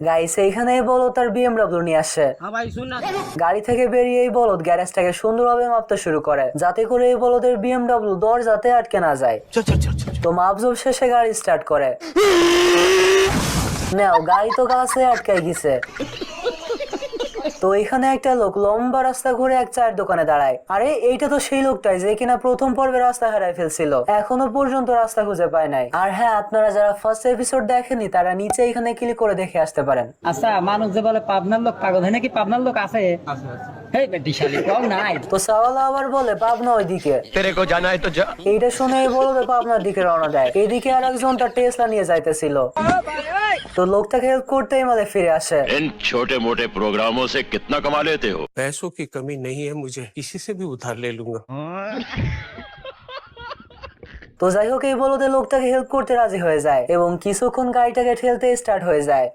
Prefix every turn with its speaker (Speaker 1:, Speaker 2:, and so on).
Speaker 1: Guys এইখানে এই বলদ তার বিএমডব্লিউ নিয়ে আসে। গাড়ি থেকে বেরিয়ে এই বলদ গ্যারেজটাকে সুন্দরভাবে মাপতে শুরু করে, যাতে করে এই বলদের বিএমডব্লিউ দরজাতে আটকে না যায়। তো মাপজোপ শেষে গাড়ি স্টার্ট করে। নাও, গাড়ি তো গাছে আটকাই গেছে। তো এখানে একটা লোক লম্বা রাস্তা ঘুরে এক চায়ের দোকানে দাঁড়ায়। আরে এইটা তো সেই লোকটাই যে কিনা প্রথম পর্বে রাস্তা হারাই ফেলছিল, এখনো পর্যন্ত রাস্তা খুঁজে পায় নাই। আর হ্যাঁ, আপনারা যারা ফার্স্ট এপিসোড দেখেননি তারা নিচে এখানে ক্লিক করে দেখে আসতে পারেন।
Speaker 2: আচ্ছা, মানুষ যে বলে পাবনার লোক পাগল হয় নাকি? পাবনার লোক আছে? হেই বেটি শালি, কও নাই।
Speaker 1: তো সাওয়ালা আবার বলে পাবনা ওইদিকে। এইটা শুনে এই বলদে পাবনার দিকে রওনা দেয়। এইদিকে আর একজন তার টেসলা নিয়ে যাইতেছিল। তো লোকটাকে হেল্প করতেই মালে ফিরে আসে।
Speaker 3: इन छोटे मोटे प्रोग्रामों से कितना कमा लेते हो?
Speaker 4: पैसों की कमी नहीं है मुझे, किसी से भी उधार ले लूंगा।
Speaker 1: তো যাই হোক, এই বলদে লোকটাকে হেল্প করতে রাজি হয়ে যায় এবং কিছুক্ষণ গাড়িটাকে ঠেলতে স্টার্ট হয়ে যায়।